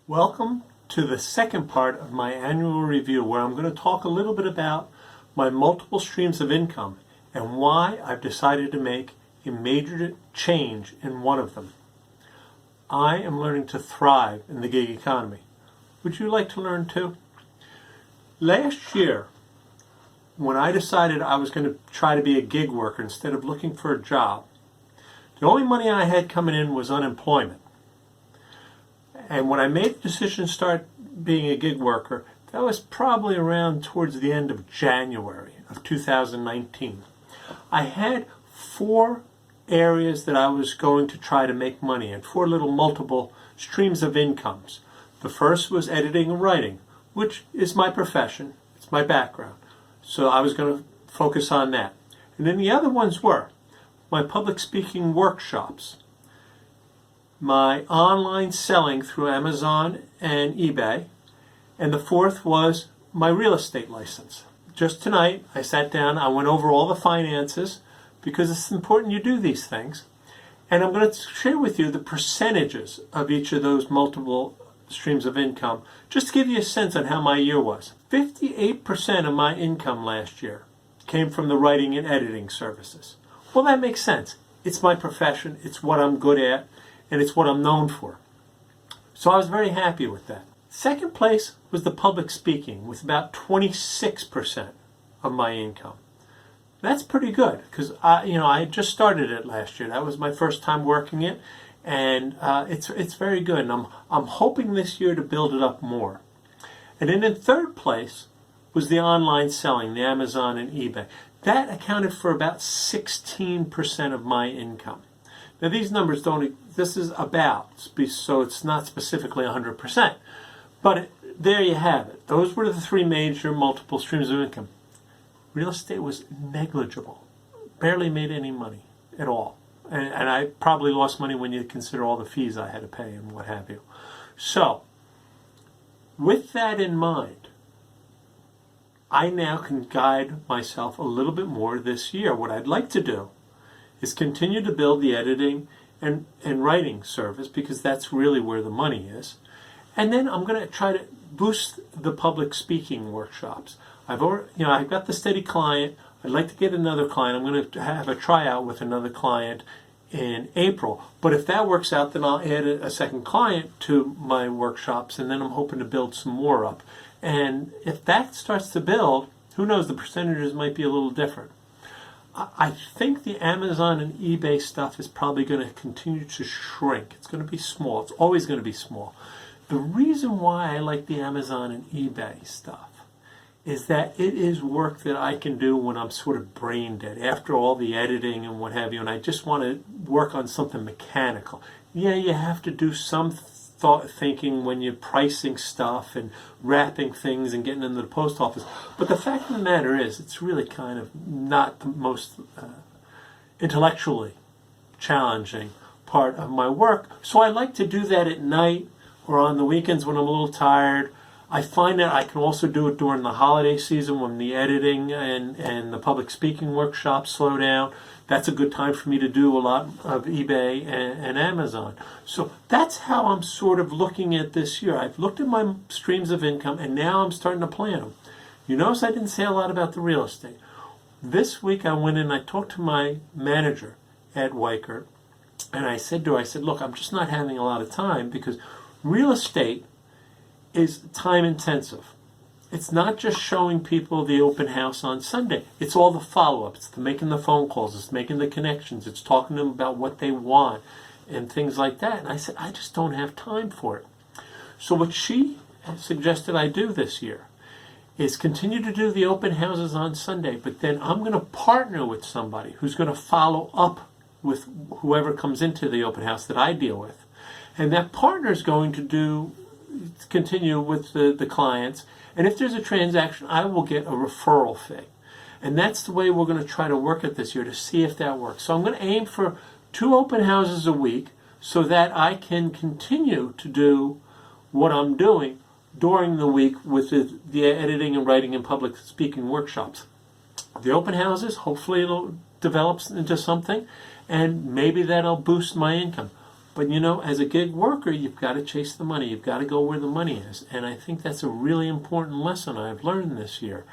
Welcome to the second part of my annual review, where I'm going to talk a little bit about my multiple streams of income and why I've decided to make a major change in one of them. I am learning to thrive in the gig economy. Would you like to learn too? Last year, when I decided I was going to try to be a gig worker instead of looking for a job, the only money I had coming in was unemployment. And when I made the decision to start being a gig worker, that was probably around towards the end of January of 2019. I had 4 areas that I was going to try to make money in, 4 little multiple streams of incomes. The first was editing and writing, which is my profession, it's my background. So I was going to focus on that. And then the other ones were my public speaking workshops, my online selling through Amazon and eBay, and the fourth was my real estate license. Just tonight, I sat down, I went over all the finances because it's important you do these things, and I'm going to share with you the percentages of each of those multiple streams of income, just to give you a sense on how my year was. 58% of my income last year came from the writing and editing services. Well, that makes sense. It's my profession, it's what I'm good at, and it's what I'm known for. So I was very happy with that. Second place was the public speaking, with about 26% of my income. That's pretty good, because I had just started it last year. That was my first time working it, and it's very good. And I'm hoping this year to build it up more. And then in third place was the online selling, the Amazon and eBay. That accounted for about 16% of my income. Now these numbers this is about, so it's not specifically 100%. But there you have it. Those were the 3 major multiple streams of income. Real estate was negligible. Barely made any money at all. And I probably lost money when you consider all the fees I had to pay and what have you. So, with that in mind, I now can guide myself a little bit more this year. What I'd like to do is continue to build the editing and writing service, because that's really where the money is. And then I'm going to try to boost the public speaking workshops. I've got the steady client. I'd like to get another client. I'm going to have a tryout with another client in April. But if that works out, then I'll add a second client to my workshops, and then I'm hoping to build some more up. And if that starts to build, who knows, the percentages might be a little different. I think the Amazon and eBay stuff is probably going to continue to shrink. It's going to be small. It's always going to be small. The reason why I like the Amazon and eBay stuff is that it is work that I can do when I'm sort of brain dead, after all the editing and what have you, and I just want to work on something mechanical. Yeah, you have to do some thinking when you're pricing stuff and wrapping things and getting into the post office. But the fact of the matter is, it's really kind of not the most intellectually challenging part of my work. So I like to do that at night or on the weekends when I'm a little tired. I find that I can also do it during the holiday season when the editing and the public speaking workshops slow down. That's a good time for me to do a lot of eBay and Amazon. So that's how I'm sort of looking at this year. I've looked at my streams of income, and now I'm starting to plan them. You notice I didn't say a lot about the real estate. This week I went in and I talked to my manager at Weichert, and I said to her, look, I'm just not having a lot of time, because real estate is time intensive. It's not just showing people the open house on Sunday. It's all the follow-up. It's making the phone calls. It's making the connections. It's talking to them about what they want and things like that. And I said, I just don't have time for it. So what she suggested I do this year is continue to do the open houses on Sunday, but then I'm going to partner with somebody who's going to follow up with whoever comes into the open house that I deal with. And that partner is going to continue with the clients. And if there's a transaction, I will get a referral fee. And that's the way we're going to try to work it this year, to see if that works. So I'm going to aim for 2 open houses a week so that I can continue to do what I'm doing during the week with the editing and writing and public speaking workshops. The open houses, hopefully it'll develop into something, and maybe that'll boost my income. But you know, as a gig worker, you've got to chase the money. You've got to go where the money is. And I think that's a really important lesson I've learned this year.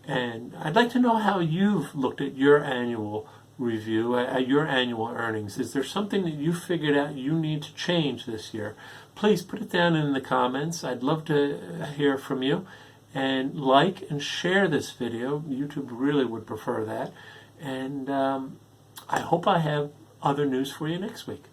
And I'd like to know how you've looked at your annual review, at your annual earnings. Is there something that you figured out you need to change this year? Please put it down in the comments. I'd love to hear from you. And like and share this video. YouTube really would prefer that. And I hope I have other news for you next week.